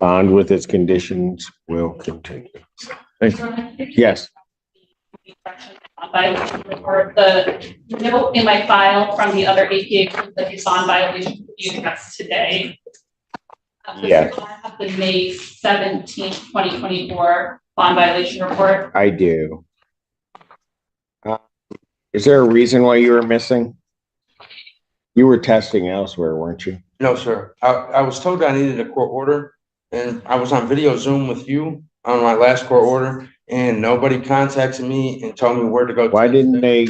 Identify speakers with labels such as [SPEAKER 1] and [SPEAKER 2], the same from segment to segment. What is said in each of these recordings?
[SPEAKER 1] Bond with its conditions will continue. Thank you. Yes.
[SPEAKER 2] Violation report. The note in my file from the other APA that you saw in violation you addressed today.
[SPEAKER 1] Yes.
[SPEAKER 2] I have the May 17th, 2024 bond violation report.
[SPEAKER 1] I do. Is there a reason why you were missing? You were testing elsewhere, weren't you?
[SPEAKER 3] No, sir. I was told that I needed a court order, and I was on video Zoom with you on my last court order, and nobody contacted me and told me where to go.
[SPEAKER 1] Why didn't they?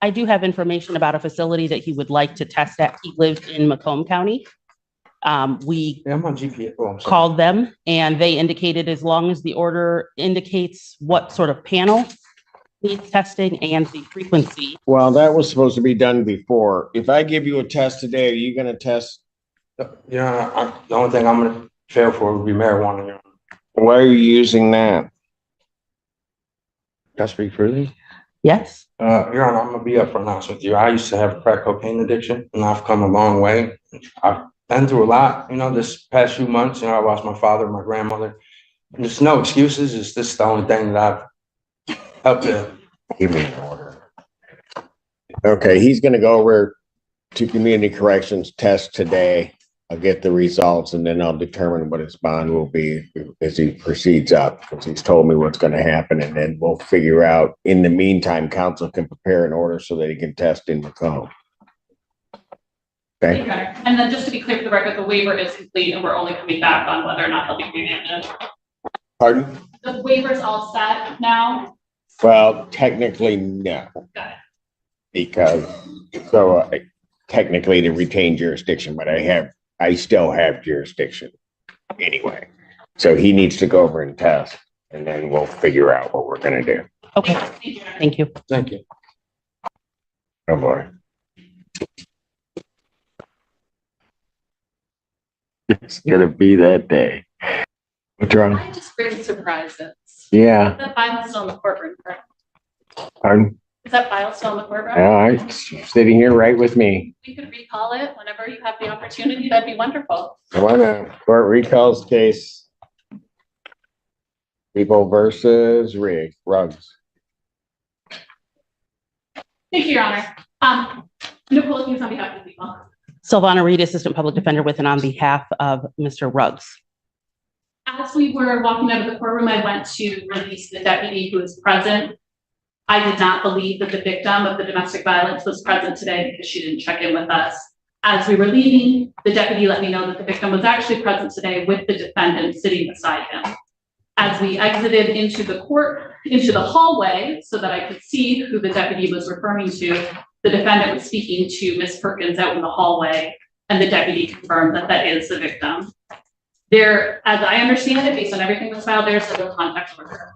[SPEAKER 4] I do have information about a facility that he would like to test at. He lived in Macomb County. We
[SPEAKER 3] I'm on GPS. Oh,
[SPEAKER 4] called them and they indicated as long as the order indicates what sort of panel needs testing and the frequency.
[SPEAKER 1] Well, that was supposed to be done before. If I give you a test today, are you going to test?
[SPEAKER 3] Yeah, the only thing I'm going to fail for would be marijuana. Your Honor.
[SPEAKER 1] Why are you using that?
[SPEAKER 3] Can I speak freely?
[SPEAKER 4] Yes.
[SPEAKER 3] Your Honor, I'm going to be up for honest with you. I used to have a crack cocaine addiction, and I've come a long way. I've been through a lot, this past few months. I lost my father, my grandmother. And there's no excuses. It's just the only thing that I've helped to
[SPEAKER 1] Give me an order. Okay, he's going to go over to community corrections test today. I'll get the results and then I'll determine what his bond will be as he proceeds up, because he's told me what's going to happen, and then we'll figure out. In the meantime, council can prepare an order so that he can test in Macomb. Okay.
[SPEAKER 2] And then just to be clear for the record, the waiver is complete and we're only coming back on whether or not he'll be remanded.
[SPEAKER 1] Pardon?
[SPEAKER 2] The waiver's all set now?
[SPEAKER 1] Well, technically, no.
[SPEAKER 2] Got it.
[SPEAKER 1] Because, technically to retain jurisdiction, but I still have jurisdiction anyway. So he needs to go over and test, and then we'll figure out what we're gonna do.
[SPEAKER 4] Okay. Thank you.
[SPEAKER 3] thank you.
[SPEAKER 1] Oh, boy. It's gonna be that day. What's wrong?
[SPEAKER 2] I just bring surprises.
[SPEAKER 1] Yeah,
[SPEAKER 2] Is that file still in the courtroom, correct?
[SPEAKER 1] pardon?
[SPEAKER 2] Is that file still in the courtroom?
[SPEAKER 1] I'm sitting here right with me.
[SPEAKER 2] We could recall it whenever you have the opportunity. That'd be wonderful.
[SPEAKER 1] I want a court recalls case. People versus Ruggs.
[SPEAKER 2] Thank you, Your Honor. Nicole Hughes on behalf of the people.
[SPEAKER 4] Sylvana Reed, Assistant Public Defender with and on behalf of Mr. Ruggs.
[SPEAKER 2] As we were walking out of the courtroom, I went to release the deputy who was present. I did not believe that the victim of the domestic violence was present today because she didn't check in with us. As we were leaving, the deputy let me know that the victim was actually present today with the defendant sitting beside him. As we exited into the hallway so that I could see who the deputy was referring to, the defendant was speaking to Ms. Perkins out in the hallway, and the deputy confirmed that that is the victim. There, as I understand it, based on everything that's filed, there's no contact order.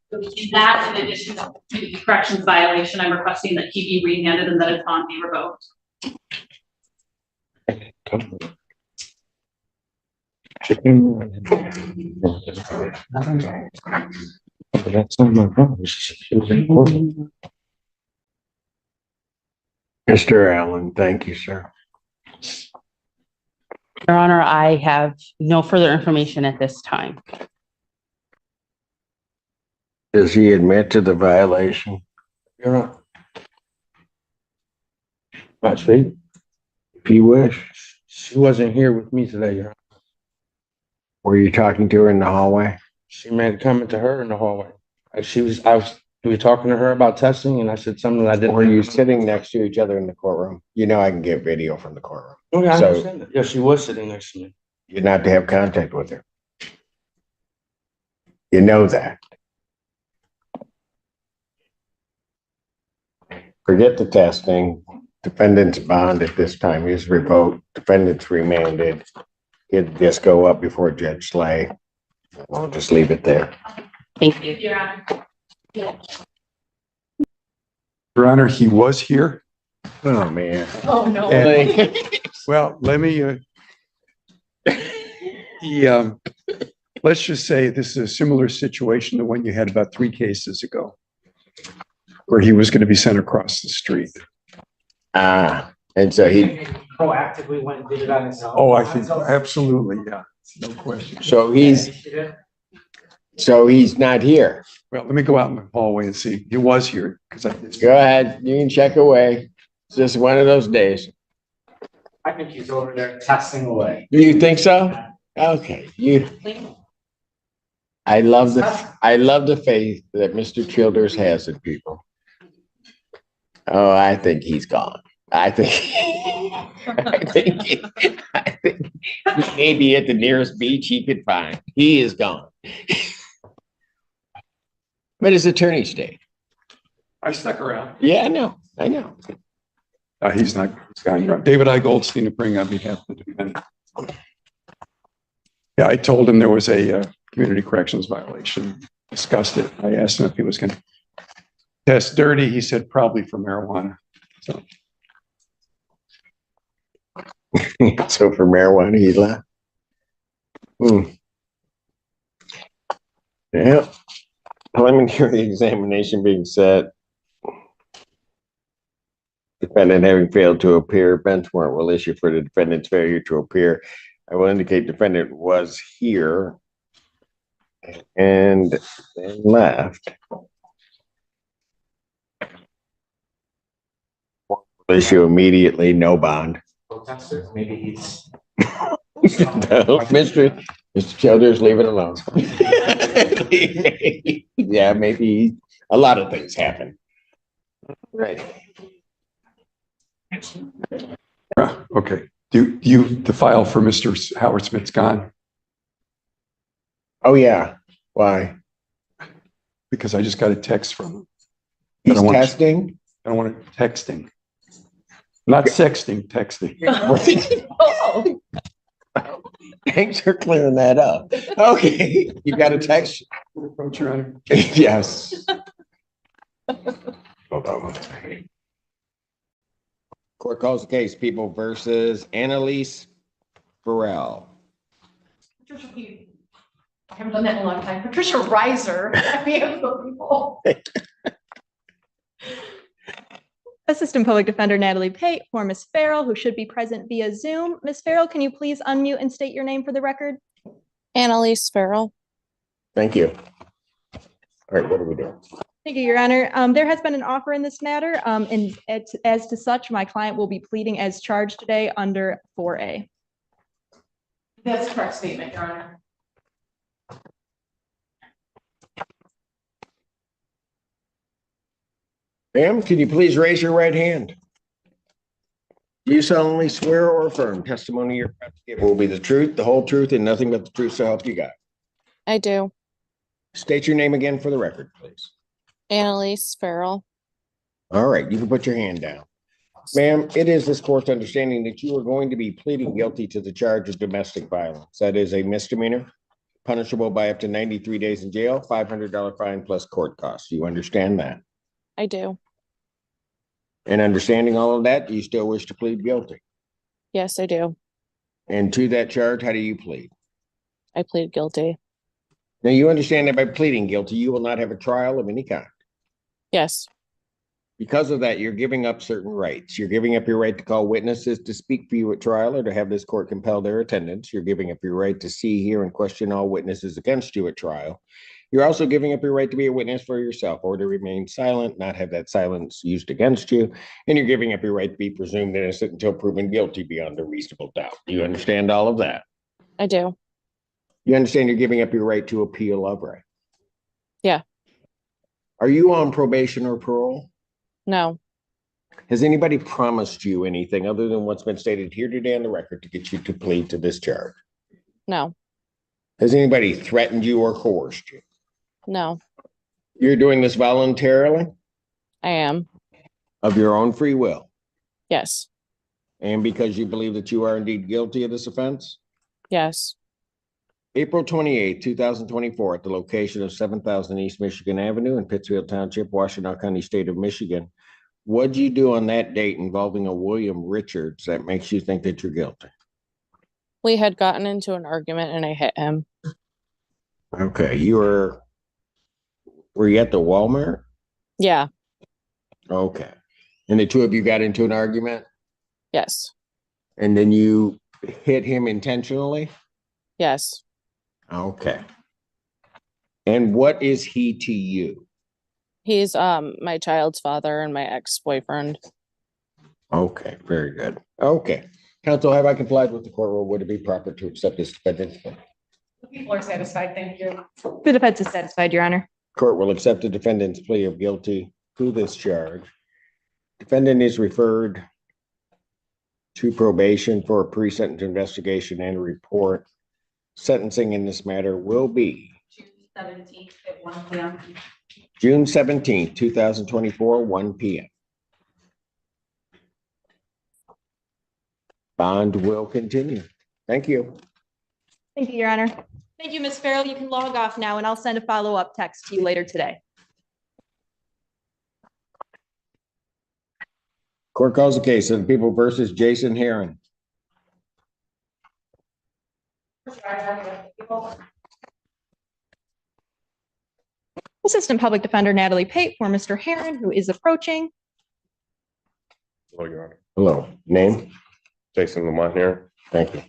[SPEAKER 2] So in that, in addition to the corrections violation, I'm requesting that he be remanded and that his bond be revoked.
[SPEAKER 1] Mr. Allen, thank you, sir.
[SPEAKER 4] Your Honor, I have no further information at this time.
[SPEAKER 1] Does he admit to the violation?
[SPEAKER 3] Your Honor. Not speak.
[SPEAKER 1] If you wish.
[SPEAKER 3] She wasn't here with me today, Your Honor.
[SPEAKER 1] Were you talking to her in the hallway?
[SPEAKER 3] She made a comment to her in the hallway. We were talking to her about testing, and I said something that I didn't.
[SPEAKER 1] Were you sitting next to each other in the courtroom? I can get video from the courtroom.
[SPEAKER 3] Okay, I
[SPEAKER 1] So-
[SPEAKER 3] understand that. Yeah, she was sitting next to me.
[SPEAKER 1] You're not to have contact with her. You know that. Forget the testing. Defendant's bond at this time is revoked. Defendant's remanded. It'd just go up before Judge Slay. I'll just leave it there.
[SPEAKER 4] Thank you.
[SPEAKER 2] Your Honor. Yeah.
[SPEAKER 5] Your Honor, he was here.
[SPEAKER 1] Oh, man.
[SPEAKER 2] Oh, no.
[SPEAKER 5] And- Well, let me, let's just say this is a similar situation to one you had about 3 cases ago, where he was going to be sent across the street.
[SPEAKER 1] And And so he,
[SPEAKER 6] Proactively went and did it on his own.
[SPEAKER 5] Oh, I think absolutely, yeah, no question.
[SPEAKER 1] so he's not here.
[SPEAKER 5] Well, let me go out in the hallway and see. He was here because I.
[SPEAKER 1] Go ahead, you can check away. It's just one of those days.
[SPEAKER 6] I think he's over there testing away.
[SPEAKER 1] Do you think so? Okay, I love the faith that Mr. Childers has in people. Oh, I think he's gone. I think maybe at the nearest beach he could find. He is gone. But his attorney stayed.
[SPEAKER 5] I stuck around.
[SPEAKER 1] Yeah, I know.
[SPEAKER 5] He's not, he's gone. David I. Goldstein to bring on behalf of the defendant. Yeah, I told him there was a community corrections violation, discussed it. I asked him if he was going to test dirty. He said probably for marijuana. So.
[SPEAKER 1] So for marijuana, he left. Yeah. Preliminary examination being set. Defendant having failed to appear, bench warrant will issue for the defendant's failure to appear. I will indicate defendant was here and then left. Will issue immediately, no bond.
[SPEAKER 6] Protesters, maybe he's.
[SPEAKER 1] No, Mr. Childers, leave it alone. Yeah, maybe a lot of things happen. Right.
[SPEAKER 5] Okay. The file for Mr. Howard Smith's gone?
[SPEAKER 1] Oh, yeah. Why?
[SPEAKER 5] Because I just got a text from him.
[SPEAKER 1] He's testing?
[SPEAKER 5] I don't want it texting. Not sexting, texting.
[SPEAKER 4] Oh.
[SPEAKER 1] Thanks for clearing that up. Okay, you got a text?
[SPEAKER 5] Approach, Your Honor.
[SPEAKER 1] Yes. Hold on one second. Court calls the case, People versus Annalise Burrell.
[SPEAKER 7] I haven't done that in a long time. Patricia Reiser. People. Assistant Public Defender Natalie Pate for Ms. Farrell, who should be present via Zoom. Ms. Farrell, can you please unmute and state your name for the record?
[SPEAKER 8] Annalise Farrell.
[SPEAKER 1] Thank you. All right, what are we doing?
[SPEAKER 7] Thank you, Your Honor. There has been an offer in this matter, and as to such, my client will be pleading as charged today under 4A.
[SPEAKER 2] That's a correct statement, Your Honor.
[SPEAKER 1] Ma'am, can you please raise your right hand? Do you solemnly swear or affirm testimony you're about to give will be the truth, the whole truth, and nothing but the truth, so help you God?
[SPEAKER 8] I do.
[SPEAKER 1] State your name again for the record, please.
[SPEAKER 8] Annalise Farrell.
[SPEAKER 1] All right, you can put your hand down. Ma'am, it is this court's understanding that you are going to be pleading guilty to the charge of domestic violence. That is a misdemeanor, punishable by up to 93 days in jail, $500 fine plus court costs. You understand that?
[SPEAKER 8] I do.
[SPEAKER 1] And understanding all of that, do you still wish to plead guilty?
[SPEAKER 8] Yes, I do.
[SPEAKER 1] And to that charge, how do you plead?
[SPEAKER 8] I plead guilty.
[SPEAKER 1] Now, you understand that by pleading guilty, you will not have a trial of any kind.
[SPEAKER 8] Yes.
[SPEAKER 1] Because of that, you're giving up certain rights. You're giving up your right to call witnesses to speak for you at trial or to have this court compel their attendance. You're giving up your right to see, hear, and question all witnesses against you at trial. You're also giving up your right to be a witness for yourself or to remain silent, not have that silence used against you. And you're giving up your right to be presumed innocent until proven guilty beyond a reasonable doubt. Do you understand all of that?
[SPEAKER 8] I do.
[SPEAKER 1] You understand you're giving up your right to appeal of right?
[SPEAKER 8] Yeah.
[SPEAKER 1] Are you on probation or parole?
[SPEAKER 8] No.
[SPEAKER 1] Has anybody promised you anything other than what's been stated here today on the record to get you to plead to this charge?
[SPEAKER 8] No.
[SPEAKER 1] Has anybody threatened you or coerced you?
[SPEAKER 8] No.
[SPEAKER 1] You're doing this voluntarily?
[SPEAKER 8] I am.
[SPEAKER 1] Of your own free will?
[SPEAKER 8] Yes.
[SPEAKER 1] And because you believe that you are indeed guilty of this offense?
[SPEAKER 8] Yes.
[SPEAKER 1] April 28, 2024, at the location of 7000 East Michigan Avenue in Pittsfield Township, Washtenaw County, State of Michigan. What'd you do on that date involving a William Richards that makes you think that you're guilty?
[SPEAKER 8] We had gotten into an argument and I hit him.
[SPEAKER 1] Okay, were you at the Walmart?
[SPEAKER 8] Yeah.
[SPEAKER 1] Okay. And the two of you got into an argument?
[SPEAKER 8] Yes,
[SPEAKER 1] And then you hit him intentionally?
[SPEAKER 8] yes.
[SPEAKER 1] Okay. And what is he to you?
[SPEAKER 8] He's my child's father and my ex-boyfriend.
[SPEAKER 1] Okay, very good. Okay. Counsel, have I complied with the court rule? Would it be proper to accept this defendant's plea?
[SPEAKER 2] The people are satisfied, thank you.
[SPEAKER 7] The defense is satisfied, Your Honor.
[SPEAKER 1] Court will accept the defendant's plea of guilty to this charge. Defendant is referred to probation for a pre-sentence investigation and report. Sentencing in this matter will be
[SPEAKER 2] June 17th at 1 p.m.
[SPEAKER 1] June 17th, 2024, 1 p.m. Bond will continue. Thank you.
[SPEAKER 7] Thank you, Your Honor. Thank you, Ms. Farrell. You can log off now and I'll send a follow-up text to you later today.
[SPEAKER 1] Court calls the case of the People versus Jason Heron.
[SPEAKER 7] Assistant Public Defender Natalie Pate for Mr. Heron, who is approaching.
[SPEAKER 9] Hello, Your Honor.
[SPEAKER 1] Hello, name?
[SPEAKER 9] Jason Lamont here.
[SPEAKER 1] Thank you.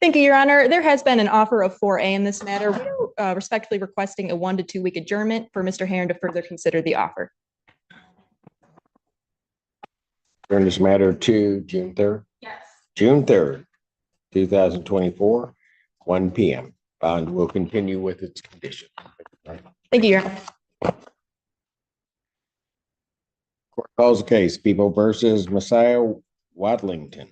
[SPEAKER 7] Thank you, Your Honor. There has been an offer of 4A in this matter. We're respectfully requesting a 1 to 2 week adjournment for Mr. Heron to further consider the offer.
[SPEAKER 1] Turn this matter to June 3rd.
[SPEAKER 2] Yes.
[SPEAKER 1] June 3rd, 2024, 1 p.m. Bond will continue with its condition.
[SPEAKER 7] Thank you, Your Honor.
[SPEAKER 1] Court calls the case, People versus Messiah Wadlington.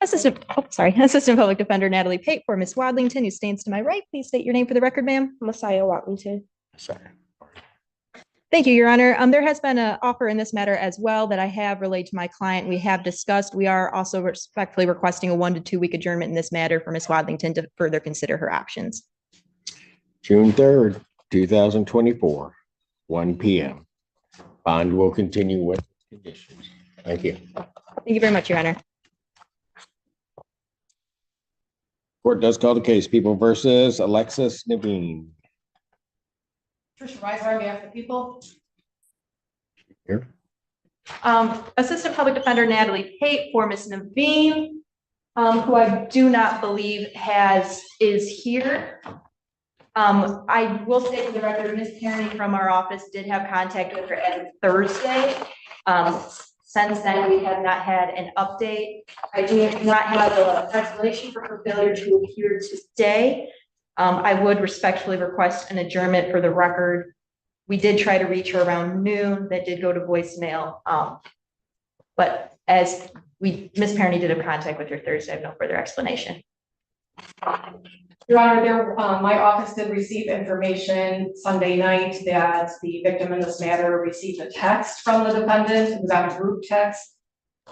[SPEAKER 7] Assistant Public Defender Natalie Pate for Ms. Wadlington, who stands to my right. Please state your name for the record, ma'am.
[SPEAKER 10] Messiah Watlington.
[SPEAKER 1] Sorry.
[SPEAKER 7] Thank you, Your Honor. There has been an offer in this matter as well that I have relayed to my client. We have discussed. We are also respectfully requesting a 1 to 2 week adjournment in this matter for Ms. Wadlington to further consider her options.
[SPEAKER 1] June 3rd, 2024, 1 p.m. Bond will continue with conditions. Thank you.
[SPEAKER 7] Thank you very much, Your Honor.
[SPEAKER 1] Court does call the case, People versus Alexis Naveen.
[SPEAKER 2] Trisha Reiser on behalf of the people.
[SPEAKER 1] Here.
[SPEAKER 7] Assistant Public Defender Natalie Pate for Ms. Naveen, who I do not believe is here. I will say for the record, Ms. Kearney from our office did have contact with her on Thursday. Since then, we have not had an update. I do not have an explanation for her failure to appear today. I would respectfully request an adjournment for the record. We did try to reach her around noon. That did go to voicemail. But as Ms. Kearney did have contact with her Thursday, I have no further explanation.
[SPEAKER 10] Your Honor, my office did receive information Sunday night that the victim in this matter received a text from the defendant. It was on a group text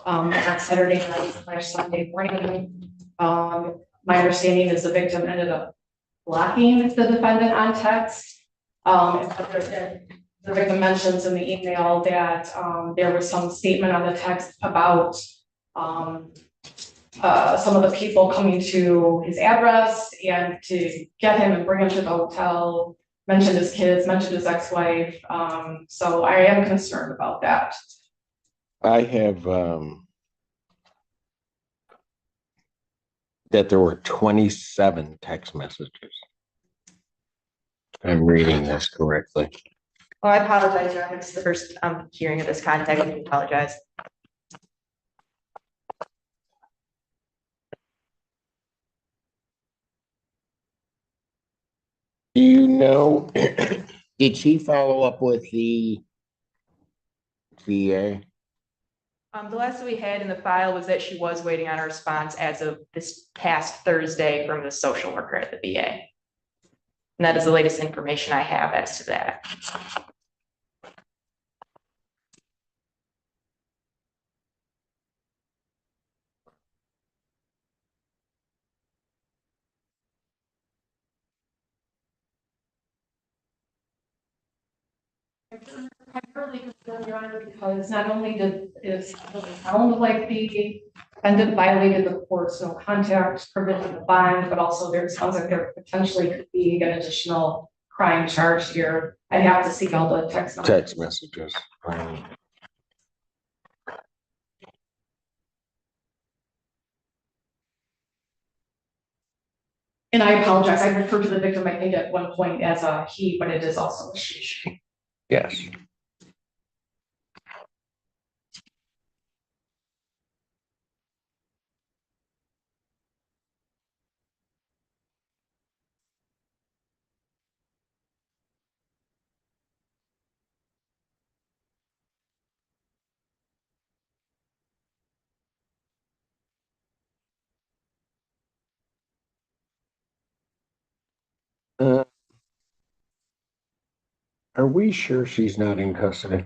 [SPEAKER 10] on Saturday night / Sunday morning. My understanding is the victim ended up blocking the defendant on text. The victim mentions in the email that there was some statement on the text about some of the people coming to his address and to get him and bring him to the hotel, mentioned his kids, mentioned his ex-wife. So I am concerned about that.
[SPEAKER 1] I have that there were 27 text messages. I'm reading this correctly.
[SPEAKER 7] Oh, I apologize, Your Honor. This is the first hearing of this contact. I apologize.
[SPEAKER 1] Do you know, did she follow up with the VA?
[SPEAKER 7] The last we had in the file was that she was waiting on a response as of this past Thursday from the social worker at the VA. And that is the latest information I have as to that.
[SPEAKER 10] I'm really concerned, Your Honor, because not only does it sound like the defendant violated the court's no contact provision of the bond, but also there sounds like there potentially could be an additional crime charge here. I'd have to see all the text.
[SPEAKER 1] Text messages.
[SPEAKER 10] And I apologize, I referred to the victim, I think at one point as a he, but it is also a she.
[SPEAKER 1] Yes. Uh, Are we sure she's not in custody?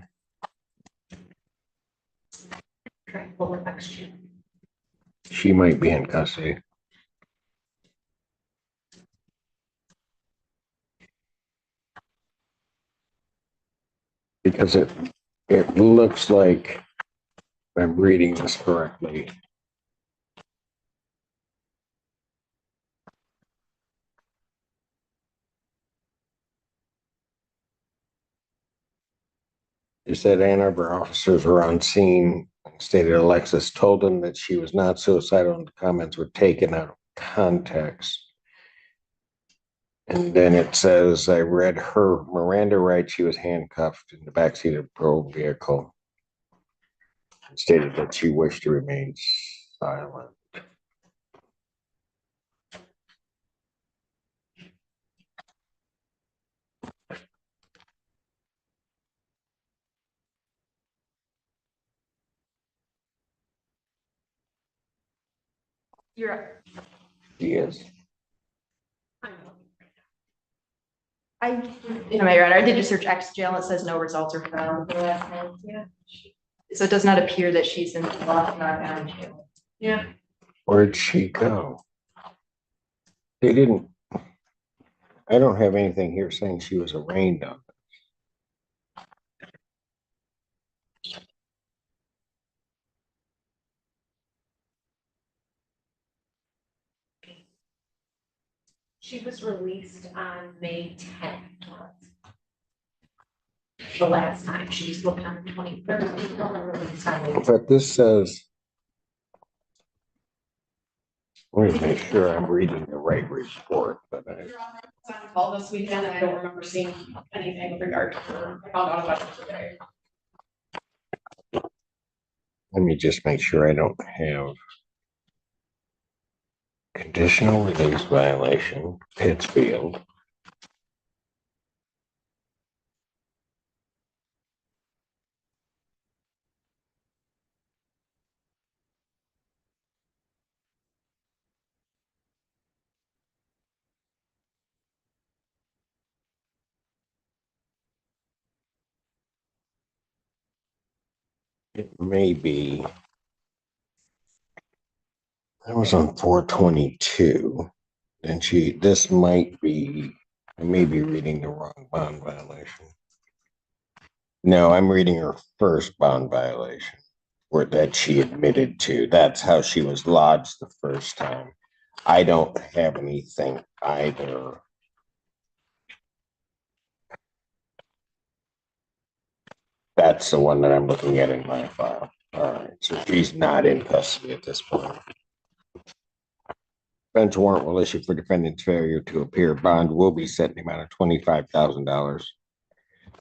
[SPEAKER 1] She might be in custody. Because it looks like, if I'm reading this correctly. It said Ann Arbor officers were on scene, stated Alexis told them that she was not suicidal and the comments were taken out of context. And then it says, I read her Miranda rights, she was handcuffed in the backseat of the patrol vehicle. And stated that she wished to remain silent.
[SPEAKER 7] You're,
[SPEAKER 1] She is.
[SPEAKER 7] Your Honor, I did just search X jail, and it says no results are found. Yeah. So it does not appear that she's in the lock, not out of jail.
[SPEAKER 10] Yeah.
[SPEAKER 1] Where'd she go? They didn't. I don't have anything here saying she was arraigned on.
[SPEAKER 11] She was released on May 10th. The last time she was booked on the 23rd.
[SPEAKER 1] But this says. Let me make sure I'm reading the right report, but I.
[SPEAKER 10] On call this weekend, and I don't remember seeing anything with regard to her. I found out about it today.
[SPEAKER 1] Let me just make sure I don't have. Conditional release violation, Pittsfield. It may be. That was on 4/22. And this might be, I may be reading the wrong bond violation. No, I'm reading her first bond violation, or that she admitted to. That's how she was lodged the first time. I don't have anything either. That's the one that I'm looking at in my file. All right, so she's not in custody at this point. Bench warrant will issue for defendant's failure to appear. Bond will be set in the amount of $25,000.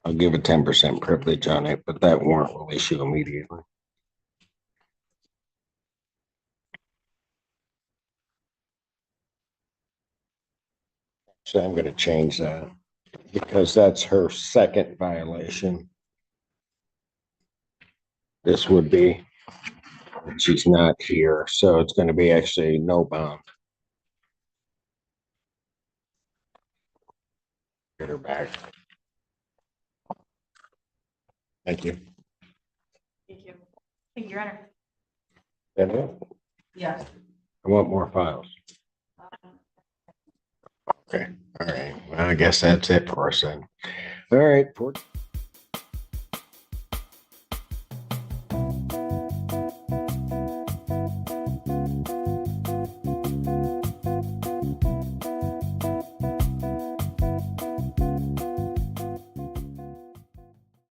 [SPEAKER 1] I'll give a 10% privilege on it, but that warrant will issue immediately. So I'm going to change that because that's her second violation. This would be, she's not here, so it's going to be actually no bond. Get her back. Thank you.
[SPEAKER 7] Thank you. Thank you, Your Honor.
[SPEAKER 1] That it?
[SPEAKER 7] Yes.
[SPEAKER 1] I want more files. Okay, all right. Well, I guess that's it for us then. All right.